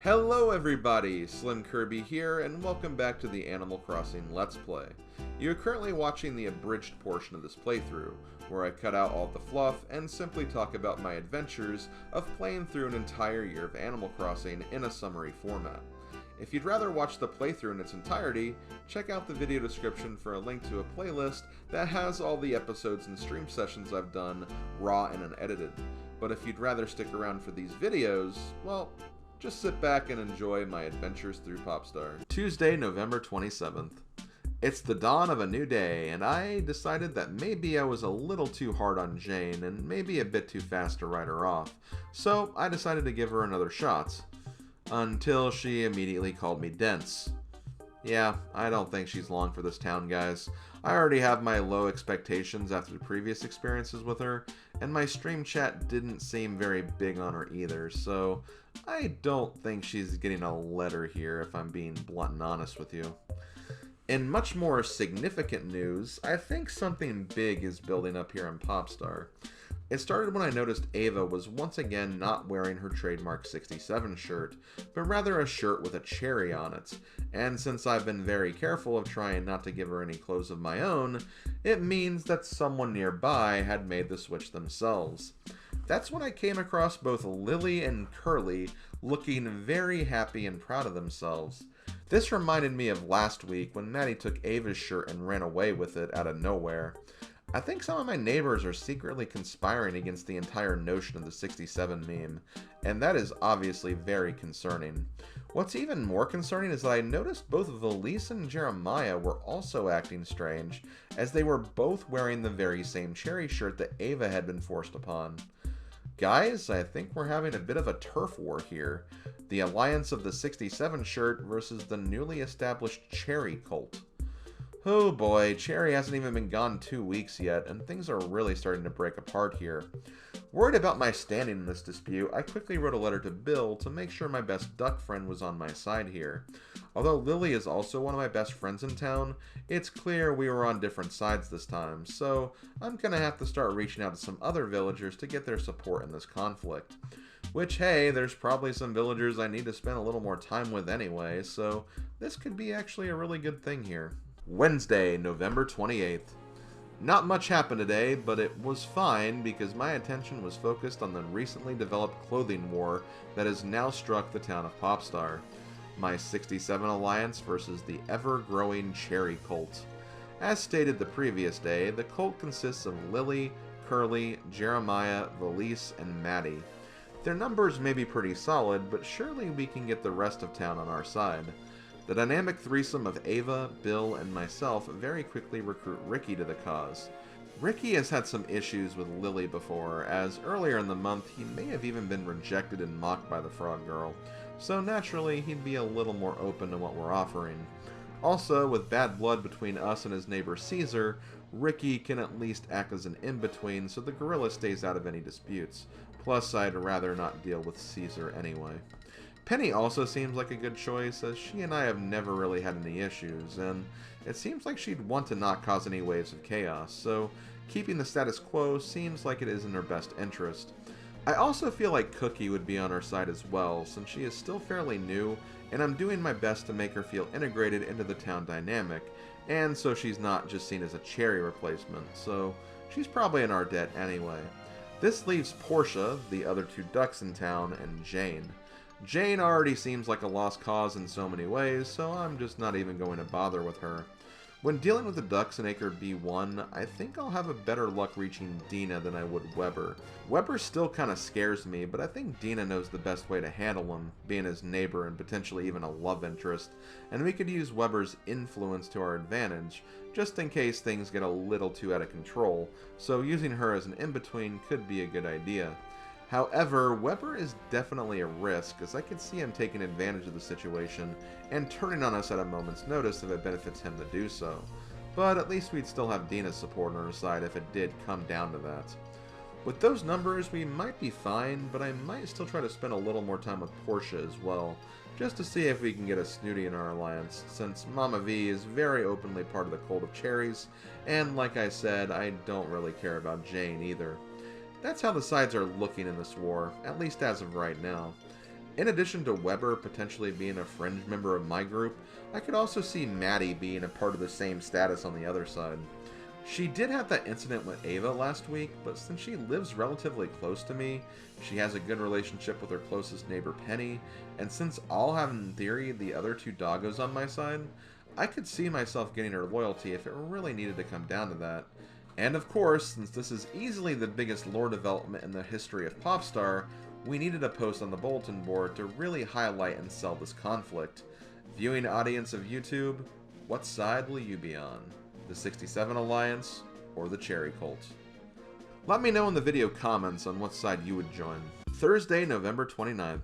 Hello everybody, SlimKirby here, and welcome back to the Animal Crossing Let's Play. You're currently watching the abridged portion of this playthrough, where I cut out all the fluff and simply talk about my adventures of playing through an entire year of Animal Crossing in a summary format. If you'd rather watch the playthrough in its entirety, check out the video description for a link to a playlist that has all the episodes and stream sessions I've done, raw and unedited. But if you'd rather stick around for these videos, well, just sit back and enjoy my adventures through Popstar. Tuesday, November 27th. It's the dawn of a new day, and I decided that maybe I was a little too hard on Jane and maybe a bit too fast to write her off, so I decided to give her another shot. Until she immediately called me dense. Yeah, I don't think she's long for this town, guys. I already have my low expectations after the previous experiences with her, and my stream chat didn't seem very big on her either, so I don't think she's getting a letter here if I'm being blunt and honest with you. In much more significant news, I think something big is building up here in Popstar. It started when I noticed Ava was once again not wearing her trademark 67 shirt, but rather a shirt with a cherry on it, and since I've been very careful of trying not to give her any clothes of my own, it means that someone nearby had made the switch themselves. That's when I came across both Lily and Curly looking very happy and proud of themselves. This reminded me of last week when Maddie took Ava's shirt and ran away with it out of nowhere. I think some of my neighbors are secretly conspiring against the entire notion of the 67 meme, and that is obviously very concerning. What's even more concerning is that I noticed both Valise and Jeremiah were also acting strange, as they were both wearing the very same cherry shirt that Ava had been forced upon. Guys, I think we're having a bit of a turf war here. The alliance of the 67 shirt versus the newly established cherry cult. Oh boy, Cherry hasn't even been gone 2 weeks yet, and things are really starting to break apart here. Worried about my standing in this dispute, I quickly wrote a letter to Bill to make sure my best duck friend was on my side here. Although Lily is also one of my best friends in town, it's clear we were on different sides this time, so I'm gonna have to start reaching out to some other villagers to get their support in this conflict. Which, hey, there's probably some villagers I need to spend a little more time with anyway, so this could be actually a really good thing here. Wednesday, November 28th. Not much happened today, but it was fine because my attention was focused on the recently developed clothing war that has now struck the town of Popstar. My 67 alliance versus the ever-growing Cherry cult. As stated the previous day, the cult consists of Lily, Curly, Jeremiah, Valise, and Maddie. Their numbers may be pretty solid, but surely we can get the rest of town on our side. The dynamic threesome of Ava, Bill, and myself very quickly recruit Ricky to the cause. Ricky has had some issues with Lily before, as earlier in the month he may have even been rejected and mocked by the Frog Girl, so naturally he'd be a little more open to what we're offering. Also, with bad blood between us and his neighbor Caesar, Ricky can at least act as an in-between so the gorilla stays out of any disputes. Plus, I'd rather not deal with Caesar anyway. Penny also seems like a good choice, as she and I have never really had any issues, and it seems like she'd want to not cause any waves of chaos, so keeping the status quo seems like it is in her best interest. I also feel like Cookie would be on our side as well, since she is still fairly new, and I'm doing my best to make her feel integrated into the town dynamic, and so she's not just seen as a Cherry replacement, so she's probably in our debt anyway. This leaves Portia, the other two ducks in town, and Jane. Jane already seems like a lost cause in so many ways, so I'm just not even going to bother with her. When dealing with the ducks in Acre B1, I think I'll have a better luck reaching Dina than I would Weber. Weber still kind of scares me, but I think Dina knows the best way to handle him, being his neighbor and potentially even a love interest, and we could use Weber's influence to our advantage, just in case things get a little too out of control, so using her as an in-between could be a good idea. However, Weber is definitely a risk, as I could see him taking advantage of the situation and turning on us at a moment's notice if it benefits him to do so. But at least we'd still have Dina's support on our side if it did come down to that. With those numbers, we might be fine, but I might still try to spend a little more time with Portia as well, just to see if we can get a Snooty in our alliance, since Mama V is very openly part of the cult of cherries, and like I said, I don't really care about Jane either. That's how the sides are looking in this war, at least as of right now. In addition to Weber potentially being a fringe member of my group, I could also see Maddie being a part of the same status on the other side. She did have that incident with Ava last week, but since she lives relatively close to me, she has a good relationship with her closest neighbor Penny, and since I'll have in theory the other two doggos on my side, I could see myself getting her loyalty if it really needed to come down to that. And of course, since this is easily the biggest lore development in the history of Popstar, we needed a post on the bulletin board to really highlight and sell this conflict. Viewing audience of YouTube, what side will you be on? The 67 Alliance or the Cherry Cult? Let me know in the video comments on what side you would join. Thursday, November 29th.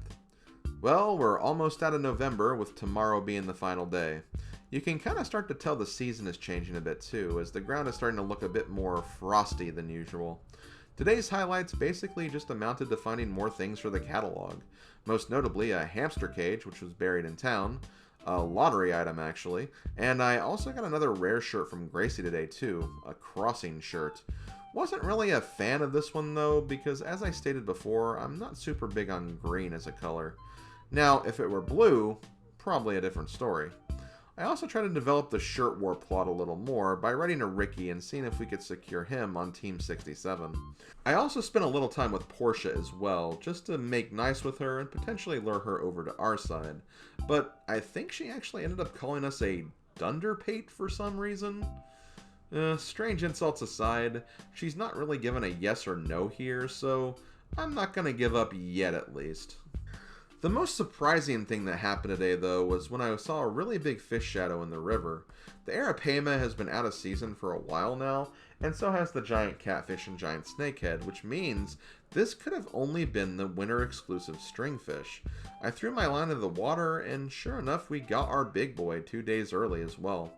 Well, we're almost out of November, with tomorrow being the final day. You can kind of start to tell the season is changing a bit too, as the ground is starting to look a bit more frosty than usual. Today's highlights basically just amounted to finding more things for the catalog. Most notably a hamster cage, which was buried in town, a lottery item actually, and I also got another rare shirt from Gracie today too, a crossing shirt. Wasn't really a fan of this one though, because as I stated before, I'm not super big on green as a color. Now, if it were blue, probably a different story. I also tried to develop the shirt war plot a little more by writing to Ricky and seeing if we could secure him on Team 67. I also spent a little time with Portia as well, just to make nice with her and potentially lure her over to our side. But I think she actually ended up calling us a dunderpate for some reason. Strange insults aside, she's not really given a yes or no here, so I'm not gonna give up yet at least. The most surprising thing that happened today, though, was when I saw a really big fish shadow in the river. The Arapaima has been out of season for a while now, and so has the giant catfish and giant snakehead, which means this could have only been the winter-exclusive stringfish. I threw my line into the water, and sure enough, we got our big boy 2 days early as well.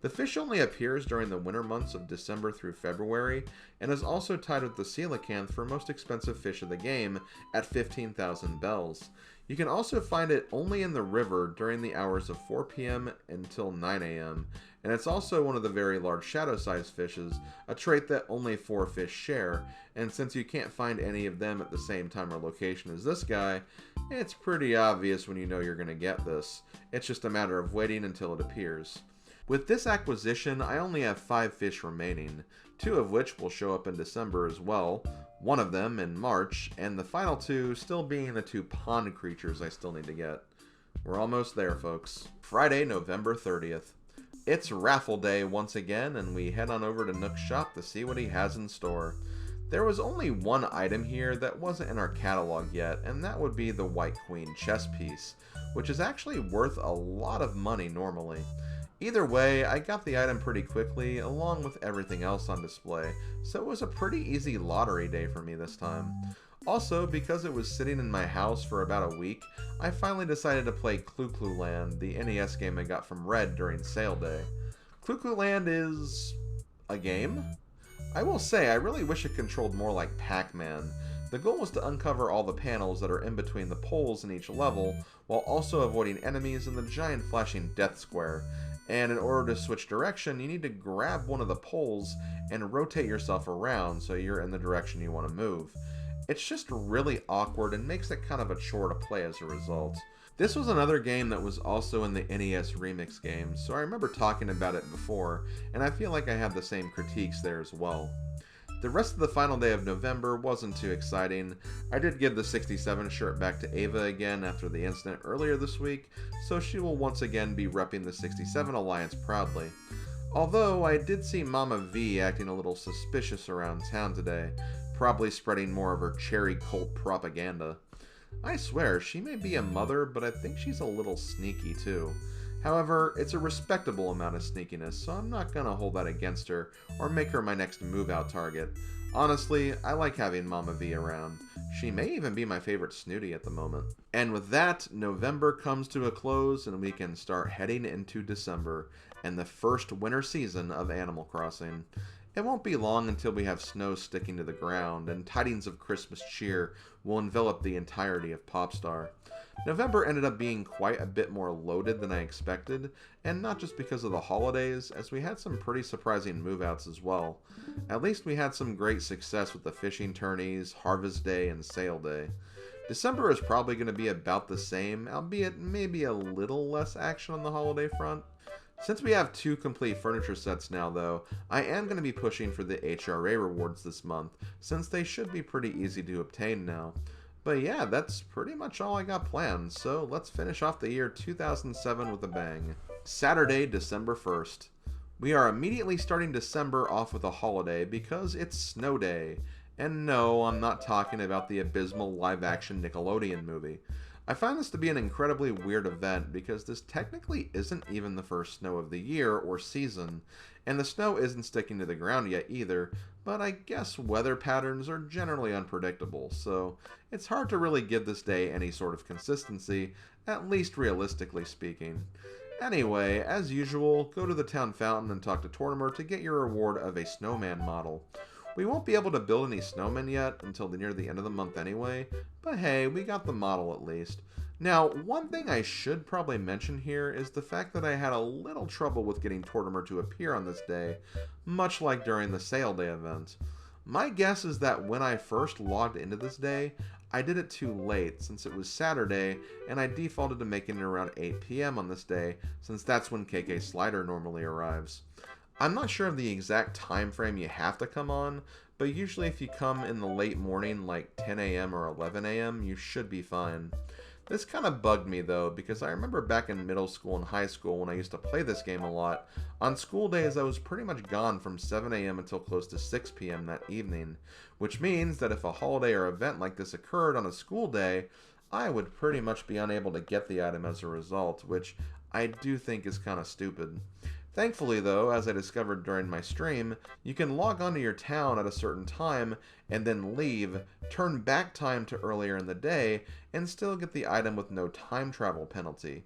The fish only appears during the winter months of December through February, and is also tied with the coelacanth for most expensive fish of the game at 15,000 bells. You can also find it only in the river during the hours of 4 p.m. until 9 a.m., and it's also one of the very large shadow-sized fishes, a trait that only 4 fish share, and since you can't find any of them at the same time or location as this guy, it's pretty obvious when you know you're going to get this. It's just a matter of waiting until it appears. With this acquisition, I only have 5 fish remaining, 2 of which will show up in December as well, 1 of them in March, and the final 2 still being the 2 pond creatures I still need to get. We're almost there, folks. Friday, November 30th. It's Raffle Day once again, and we head on over to Nook's shop to see what he has in store. There was only one item here that wasn't in our catalog yet, and that would be the White Queen chess piece, which is actually worth a lot of money normally. Either way, I got the item pretty quickly, along with everything else on display, so it was a pretty easy lottery day for me this time. Also, because it was sitting in my house for about a week, I finally decided to play Clue Clue Land, the NES game I got from Red during sale day. Clue Clue Land is a game? I will say, I really wish it controlled more like Pac-Man. The goal was to uncover all the panels that are in between the poles in each level, while also avoiding enemies in the giant flashing death square. And in order to switch direction, you need to grab one of the poles and rotate yourself around so you're in the direction you want to move. It's just really awkward and makes it kind of a chore to play as a result. This was another game that was also in the NES Remix game, so I remember talking about it before, and I feel like I had the same critiques there as well. The rest of the final day of November wasn't too exciting. I did give the 67 shirt back to Ava again after the incident earlier this week, so she will once again be repping the 67 Alliance proudly. Although I did see Mama V acting a little suspicious around town today, probably spreading more of her cherry cult propaganda. I swear, she may be a mother, but I think she's a little sneaky too. However, it's a respectable amount of sneakiness, so I'm not gonna hold that against her or make her my next move-out target. Honestly, I like having Mama V around. She may even be my favorite snooty at the moment. And with that, November comes to a close and we can start heading into December and the first winter season of Animal Crossing. It won't be long until we have snow sticking to the ground and tidings of Christmas cheer will envelop the entirety of Popstar. November ended up being quite a bit more loaded than I expected, and not just because of the holidays, as we had some pretty surprising move-outs as well. At least we had some great success with the fishing tourneys, Harvest Day, and Sale Day. December is probably going to be about the same, albeit maybe a little less action on the holiday front. Since we have 2 complete furniture sets now though, I am going to be pushing for the HRA rewards this month, since they should be pretty easy to obtain now. But yeah, that's pretty much all I got planned, so let's finish off the year 2007 with a bang. Saturday, December 1st. We are immediately starting December off with a holiday because it's Snow Day. And no, I'm not talking about the abysmal live-action Nickelodeon movie. I find this to be an incredibly weird event because this technically isn't even the first snow of the year or season, and the snow isn't sticking to the ground yet either, but I guess weather patterns are generally unpredictable, so it's hard to really give this day any sort of consistency, at least realistically speaking. Anyway, as usual, go to the town fountain and talk to Tortimer to get your reward of a snowman model. We won't be able to build any snowmen yet until near the end of the month anyway, but hey, we got the model at least. Now, one thing I should probably mention here is the fact that I had a little trouble with getting Tortimer to appear on this day, much like during the sale day event. My guess is that when I first logged into this day, I did it too late since it was Saturday, and I defaulted to making it around 8 PM on this day, since that's when KK Slider normally arrives. I'm not sure of the exact time frame you have to come on, but usually if you come in the late morning like 10 AM or 11 AM, you should be fine. This kind of bugged me though, because I remember back in middle school and high school when I used to play this game a lot, on school days I was pretty much gone from 7 AM until close to 6 PM that evening, which means that if a holiday or event like this occurred on a school day, I would pretty much be unable to get the item as a result, which I do think is kind of stupid. Thankfully though, as I discovered during my stream, you can log onto your town at a certain time and then leave, turn back time to earlier in the day, and still get the item with no time travel penalty.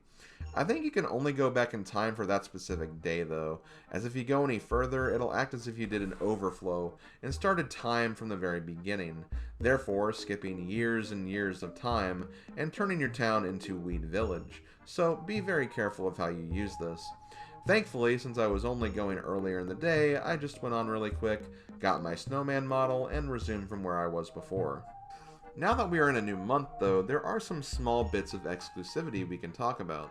I think you can only go back in time for that specific day though, as if you go any further, it'll act as if you did an overflow and started time from the very beginning, therefore skipping years and years of time and turning your town into Weed Village. So be very careful of how you use this. Thankfully, since I was only going earlier in the day, I just went on really quick, got my snowman model, and resumed from where I was before. Now that we are in a new month though, there are some small bits of exclusivity we can talk about.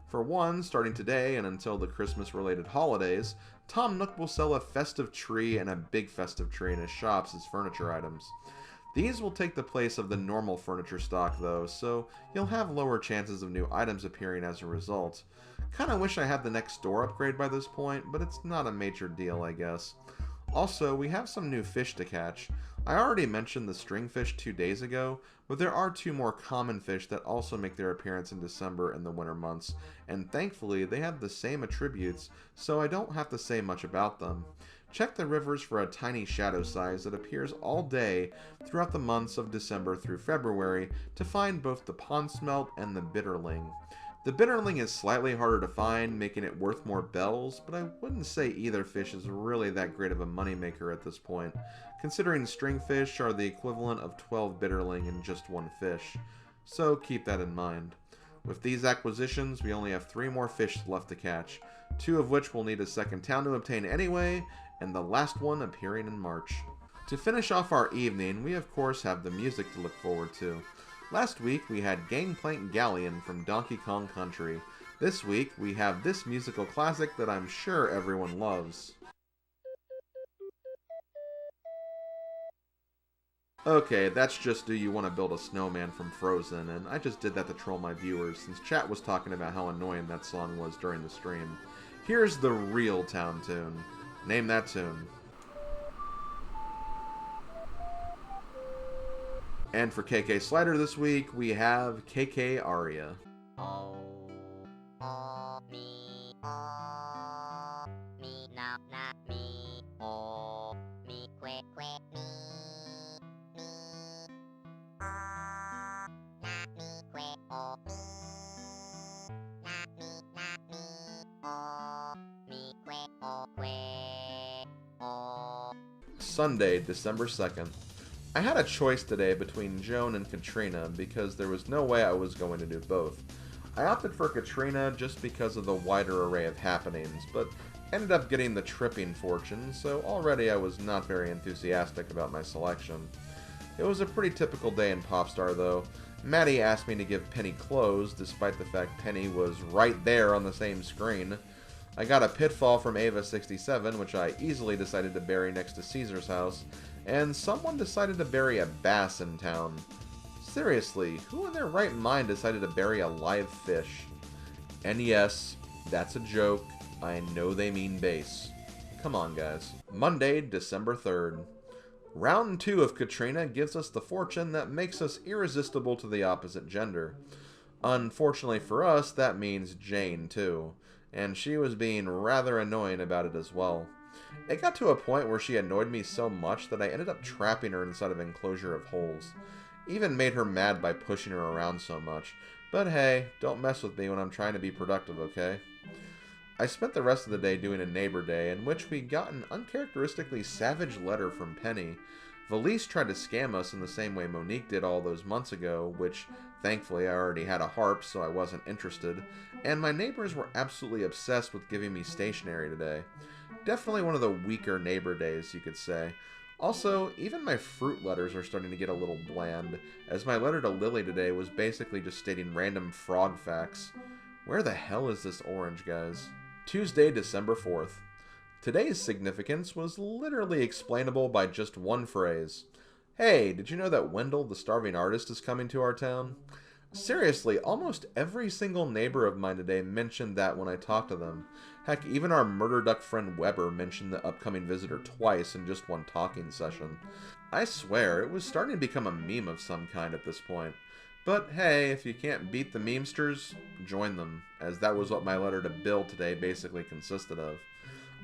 For one, starting today and until the Christmas-related holidays, Tom Nook will sell a festive tree and a big festive tree in his shops as furniture items. These will take the place of the normal furniture stock though, so you'll have lower chances of new items appearing as a result. Kinda wish I had the next store upgrade by this point, but it's not a major deal, I guess. Also, we have some new fish to catch. I already mentioned the stringfish 2 days ago, but there are 2 more common fish that also make their appearance in December and the winter months, and thankfully they have the same attributes, so I don't have to say much about them. Check the rivers for a tiny shadow size that appears all day throughout the months of December through February to find both the pond smelt and the bitterling. The bitterling is slightly harder to find, making it worth more bells, but I wouldn't say either fish is really that great of a moneymaker at this point, considering stringfish are the equivalent of 12 bitterling in just 1 fish. So keep that in mind. With these acquisitions, we only have 3 more fish left to catch, 2 of which we'll need a second town to obtain anyway, and the last one appearing in March. To finish off our evening, we of course have the music to look forward to. Last week we had Gangplank Galleon from Donkey Kong Country. This week we have this musical classic that I'm sure everyone loves. Okay, that's just Do You Want to Build a Snowman from Frozen, and I just did that to troll my viewers since chat was talking about how annoying that song was during the stream. Here's the real town tune. Name that tune. And for KK Slider this week, we have KK Aria. Oh, me, now, not me. Oh, me, quick, me, not me, quick, oh, not me, oh, me, quick, oh. Sunday, December 2nd. I had a choice today between Joan and Katrina because there was no way I was going to do both. I opted for Katrina just because of the wider array of happenings, but ended up getting the tripping fortune, so already I was not very enthusiastic about my selection. It was a pretty typical day in Popstar though, Maddie asked me to give Penny clothes, despite the fact Penny was right there on the same screen. I got a pitfall from Ava67, which I easily decided to bury next to Caesar's house, and someone decided to bury a bass in town. Seriously, who in their right mind decided to bury a live fish? And yes, that's a joke. I know they mean bass. Come on, guys. Monday, December 3rd. Round 2 of Katrina gives us the fortune that makes us irresistible to the opposite gender. Unfortunately for us, that means Jane, too. And she was being rather annoying about it as well. It got to a point where she annoyed me so much that I ended up trapping her inside of an enclosure of holes. Even made her mad by pushing her around so much. But hey, don't mess with me when I'm trying to be productive, okay? I spent the rest of the day doing a neighbor day, in which we got an uncharacteristically savage letter from Penny. Valise tried to scam us in the same way Monique did all those months ago, which thankfully I already had a harp, so I wasn't interested, and my neighbors were absolutely obsessed with giving me stationery today. Definitely one of the weaker neighbor days, you could say. Also, even my fruit letters are starting to get a little bland, as my letter to Lily today was basically just stating random frog facts. Where the hell is this orange, guys? Tuesday, December 4th. Today's significance was literally explainable by just one phrase. Hey, did you know that Wendell the Starving Artist is coming to our town? Seriously, almost every single neighbor of mine today mentioned that when I talked to them. Heck, even our murder duck friend Weber mentioned the upcoming visitor twice in just one talking session. I swear, it was starting to become a meme of some kind at this point. But hey, if you can't beat the memesters, join them, as that was what my letter to Bill today basically consisted of.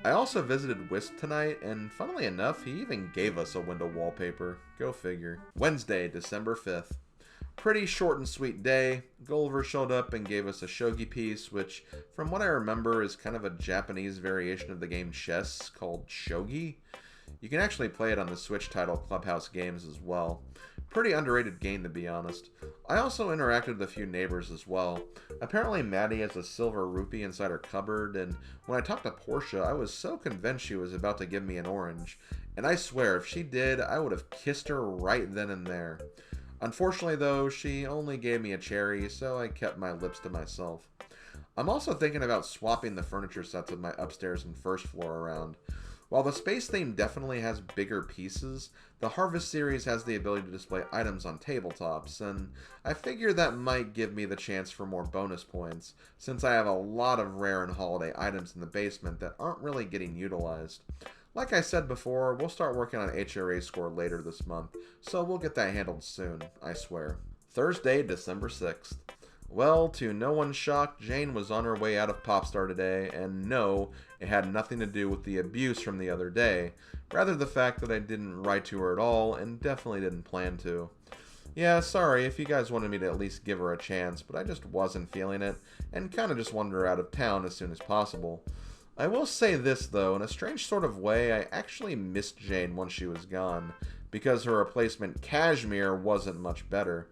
I also visited Wisp tonight, and funnily enough, he even gave us a window wallpaper. Go figure. Wednesday, December 5th. Pretty short and sweet day. Gulliver showed up and gave us a shogi piece, which, from what I remember, is kind of a Japanese variation of the game chess called shogi. You can actually play it on the Switch title Clubhouse Games as well. Pretty underrated game, to be honest. I also interacted with a few neighbors as well. Apparently Maddie has a silver rupee inside her cupboard, and when I talked to Portia, I was so convinced she was about to give me an orange. And I swear, if she did, I would have kissed her right then and there. Unfortunately though, she only gave me a cherry, so I kept my lips to myself. I'm also thinking about swapping the furniture sets of my upstairs and first floor around. While the space theme definitely has bigger pieces, the Harvest series has the ability to display items on tabletops, and I figure that might give me the chance for more bonus points, since I have a lot of rare and holiday items in the basement that aren't really getting utilized. Like I said before, we'll start working on HRA score later this month, so we'll get that handled soon, I swear. Thursday, December 6th. Well, to no one's shock, Jane was on her way out of Popstar today, and no, it had nothing to do with the abuse from the other day, rather the fact that I didn't write to her at all, and definitely didn't plan to. Yeah, sorry if you guys wanted me to at least give her a chance, but I just wasn't feeling it, and kinda just wanted her out of town as soon as possible. I will say this though, in a strange sort of way, I actually missed Jane once she was gone, because her replacement Cashmere wasn't much better.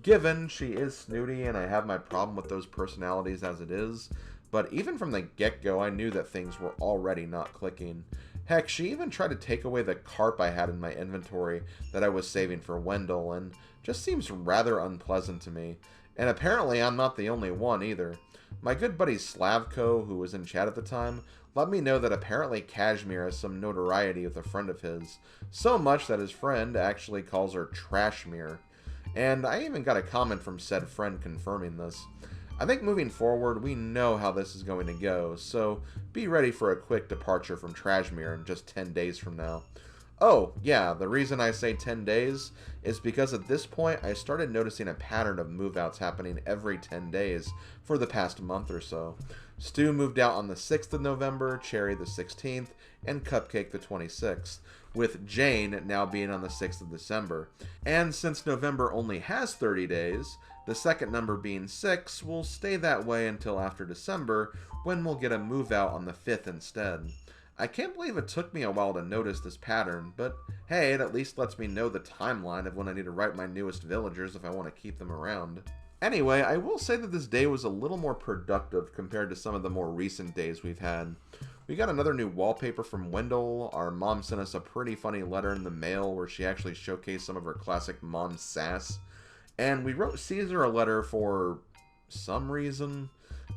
Given she is snooty and I have my problem with those personalities as it is, but even from the get-go I knew that things were already not clicking. Heck, she even tried to take away the carp I had in my inventory that I was saving for Wendell, and just seems rather unpleasant to me. And apparently I'm not the only one either. My good buddy Slavko, who was in chat at the time, let me know that apparently Cashmere has some notoriety with a friend of his, so much that his friend actually calls her Trashmere. And I even got a comment from said friend confirming this. I think moving forward, we know how this is going to go, so be ready for a quick departure from Trashmere in just 10 days from now. Oh, yeah, the reason I say 10 days is because at this point I started noticing a pattern of move-outs happening every 10 days for the past month or so. Stu moved out on the 6th of November, Cherry the 16th, and Cupcake the 26th, with Jane now being on the 6th of December. And since November only has 30 days, the second number being 6 will stay that way until after December, when we'll get a move-out on the 5th instead. I can't believe it took me a while to notice this pattern, but hey, it at least lets me know the timeline of when I need to write my newest villagers if I want to keep them around. Anyway, I will say that this day was a little more productive compared to some of the more recent days we've had. We got another new wallpaper from Wendell. Our mom sent us a pretty funny letter in the mail where she actually showcased some of her classic mom sass. And we wrote Caesar a letter for some reason.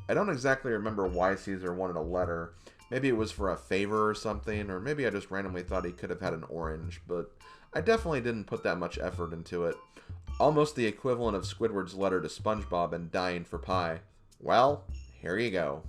I don't exactly remember why Caesar wanted a letter. Maybe it was for a favor or something, or maybe I just randomly thought he could have had an orange, but I definitely didn't put that much effort into it. Almost the equivalent of Squidward's letter to SpongeBob and dying for pie. Well, here you go.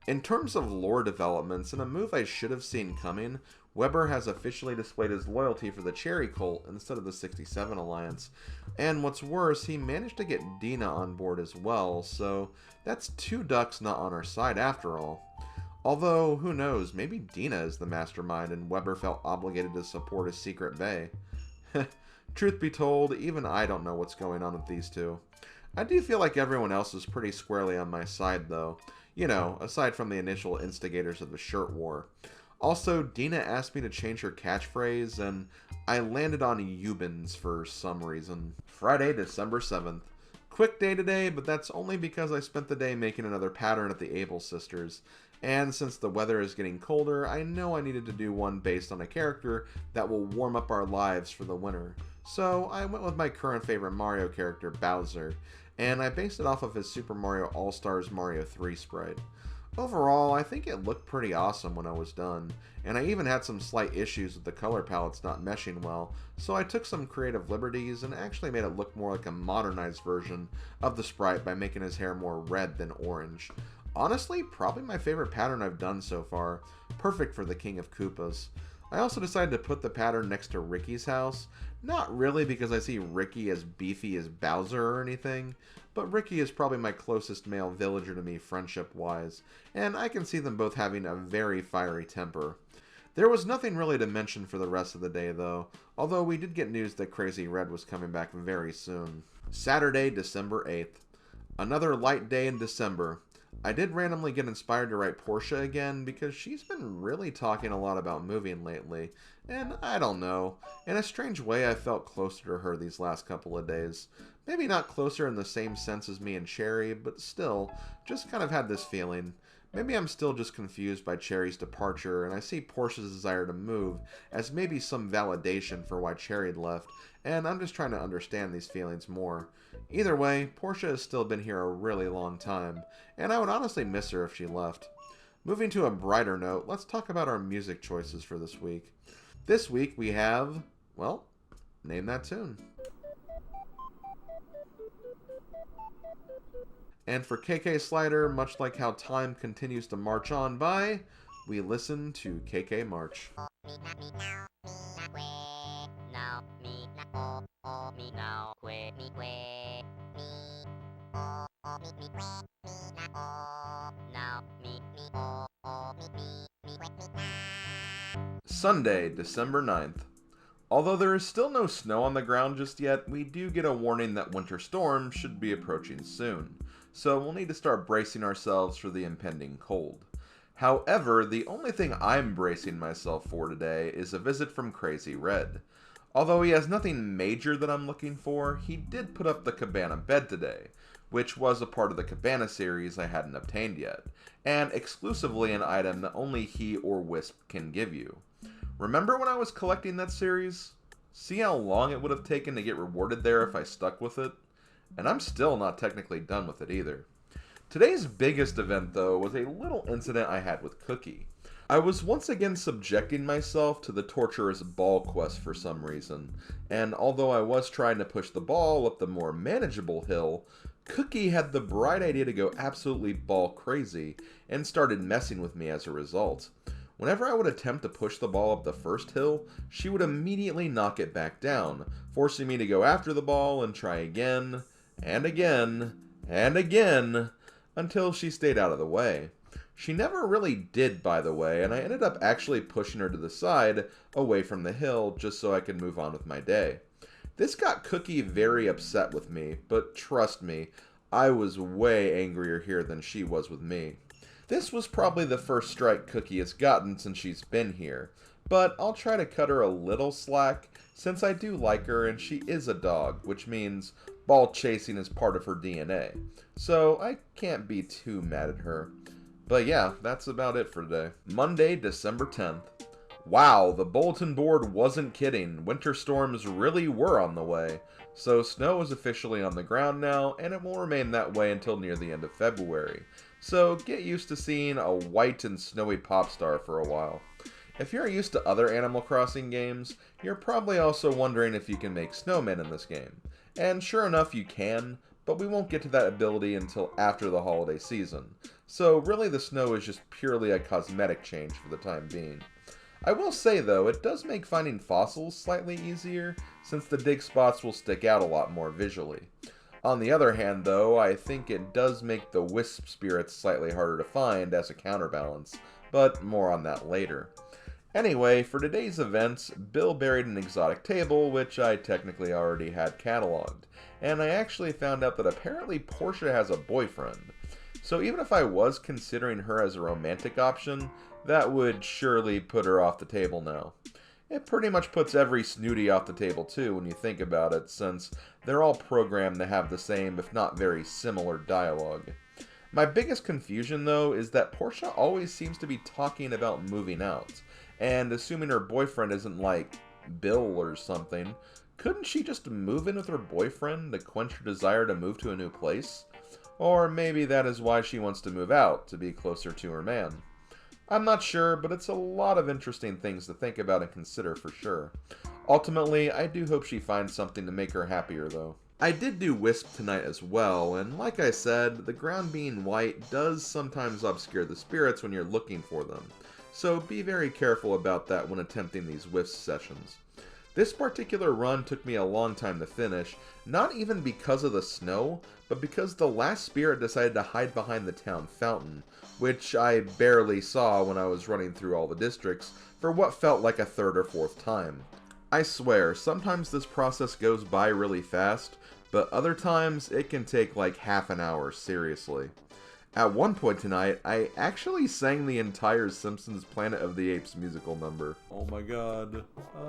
In terms of lore developments, in a move I should have seen coming, Weber has officially displayed his loyalty for the Cherry Cult instead of the 67 Alliance. And what's worse, he managed to get Dina on board as well, so that's two ducks not on our side after all. Although, who knows, maybe Dina is the mastermind and Weber felt obligated to support his secret bae. Truth be told, even I don't know what's going on with these two. I do feel like everyone else is pretty squarely on my side though. You know, aside from the initial instigators of the shirt war. Also, Dina asked me to change her catchphrase, and I landed on Eubens for some reason. Friday, December 7th. Quick day today, but that's only because I spent the day making another pattern at the Able Sisters. And since the weather is getting colder, I know I needed to do one based on a character that will warm up our lives for the winter. So I went with my current favorite Mario character, Bowser, and I based it off of his Super Mario All-Stars Mario 3 sprite. Overall, I think it looked pretty awesome when I was done, and I even had some slight issues with the color palettes not meshing well, so I took some creative liberties and actually made it look more like a modernized version of the sprite by making his hair more red than orange. Honestly, probably my favorite pattern I've done so far, perfect for the King of Koopas. I also decided to put the pattern next to Ricky's house, not really because I see Ricky as beefy as Bowser or anything, but Ricky is probably my closest male villager to me friendship-wise, and I can see them both having a very fiery temper. There was nothing really to mention for the rest of the day though, although we did get news that Crazy Red was coming back very soon. Saturday, December 8th. Another light day in December. I did randomly get inspired to write Portia again because she's been really talking a lot about moving lately, and I don't know, in a strange way I felt closer to her these last couple of days. Maybe not closer in the same sense as me and Cherry, but still, just kind of had this feeling. Maybe I'm still just confused by Cherry's departure, and I see Portia's desire to move as maybe some validation for why Cherry left, and I'm just trying to understand these feelings more. Either way, Portia has still been here a really long time, and I would honestly miss her if she left. Moving to a brighter note, let's talk about our music choices for this week. This week we have, well, name that tune. And for KK Slider, much like how time continues to march on by, we listen to KK March. Sunday, December 9th. Although there is still no snow on the ground just yet, we do get a warning that winter storms should be approaching soon, so we'll need to start bracing ourselves for the impending cold. However, the only thing I'm bracing myself for today is a visit from Crazy Red. Although he has nothing major that I'm looking for, he did put up the Cabana bed today, which was a part of the Cabana series I hadn't obtained yet, and exclusively an item that only he or Wisp can give you. Remember when I was collecting that series? See how long it would have taken to get rewarded there if I stuck with it? And I'm still not technically done with it either. Today's biggest event, though, was a little incident I had with Cookie. I was once again subjecting myself to the torturous ball quest for some reason, and although I was trying to push the ball up the more manageable hill, Cookie had the bright idea to go absolutely ball crazy, and started messing with me as a result. Whenever I would attempt to push the ball up the first hill, she would immediately knock it back down, forcing me to go after the ball and try again, and again, and again, until she stayed out of the way. She never really did, by the way, and I ended up actually pushing her to the side, away from the hill, just so I could move on with my day. This got Cookie very upset with me, but trust me, I was way angrier here than she was with me. This was probably the first strike Cookie has gotten since she's been here, but I'll try to cut her a little slack, since I do like her and she is a dog, which means ball chasing is part of her DNA, so I can't be too mad at her. But yeah, that's about it for today. Monday, December 10th. Wow, the bulletin board wasn't kidding. Winter storms really were on the way. So snow is officially on the ground now, and it will remain that way until near the end of February. So get used to seeing a white and snowy Popstar for a while. If you're used to other Animal Crossing games, you're probably also wondering if you can make snowmen in this game. And sure enough, you can, but we won't get to that ability until after the holiday season. So really the snow is just purely a cosmetic change for the time being. I will say though, it does make finding fossils slightly easier, since the dig spots will stick out a lot more visually. On the other hand though, I think it does make the wisp spirits slightly harder to find as a counterbalance, but more on that later. Anyway, for today's events, Bill buried an exotic table, which I technically already had cataloged, and I actually found out that apparently Portia has a boyfriend. So even if I was considering her as a romantic option, that would surely put her off the table now. It pretty much puts every snooty off the table too when you think about it, since they're all programmed to have the same, if not very similar, dialogue. My biggest confusion though is that Portia always seems to be talking about moving out, and assuming her boyfriend isn't like Bill or something, couldn't she just move in with her boyfriend to quench her desire to move to a new place? Or maybe that is why she wants to move out, to be closer to her man. I'm not sure, but it's a lot of interesting things to think about and consider for sure. Ultimately, I do hope she finds something to make her happier though. I did do Wisp tonight as well, and like I said, the ground being white does sometimes obscure the spirits when you're looking for them, so be very careful about that when attempting these Wisp sessions. This particular run took me a long time to finish, not even because of the snow, but because the last spirit decided to hide behind the town fountain, which I barely saw when I was running through all the districts for what felt like a third or fourth time. I swear, sometimes this process goes by really fast, but other times it can take like half an hour, seriously. At one point tonight, I actually sang the entire Simpsons Planet of the Apes musical number. Oh my god,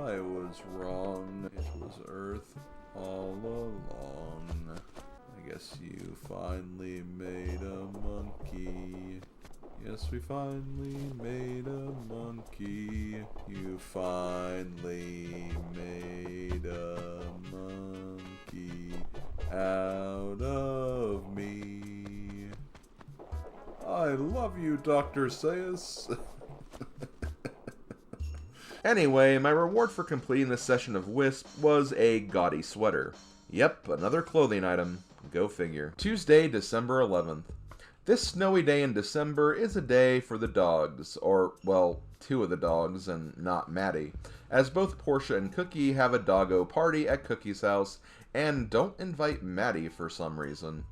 I was wrong. It was Earth all along. I guess you finally made a monkey. Yes, we finally made a monkey. You finally made a monkey out of me. I love you, Dr. Sayus. Anyway, my reward for completing this session of Wisp was a gaudy sweater. Yep, another clothing item. Go figure. Tuesday, December 11th. This snowy day in December is a day for the dogs, or, well, two of the dogs, and not Maddie, as both Portia and Cookie have a doggo party at Cookie's house, and don't invite Maddie for some reason.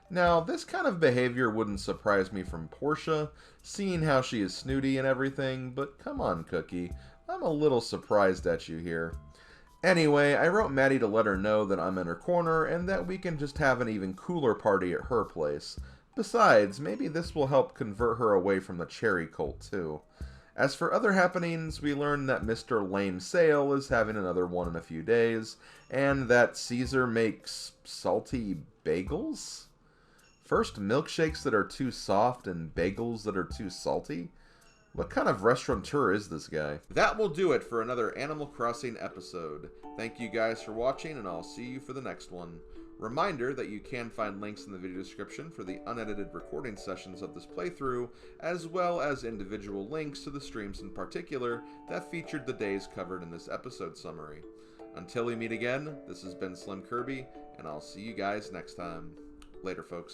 Now, this kind of behavior wouldn't surprise me from Portia, seeing how she is snooty and everything, but come on, Cookie, I'm a little surprised at you here. Anyway, I wrote Maddie to let her know that I'm in her corner, and that we can just have an even cooler party at her place. Besides, maybe this will help convert her away from the cherry cult too. As for other happenings, we learned that Mr. Lame Sale is having another one in a few days, and that Caesar makes salty bagels? First milkshakes that are too soft and bagels that are too salty? What kind of restaurateur is this guy? That will do it for another Animal Crossing episode. Thank you guys for watching, and I'll see you for the next one. Reminder that you can find links in the video description for the unedited recording sessions of this playthrough, as well as individual links to the streams in particular that featured the days covered in this episode summary. Until we meet again, this has been SlimKirby, and I'll see you guys next time. Later, folks.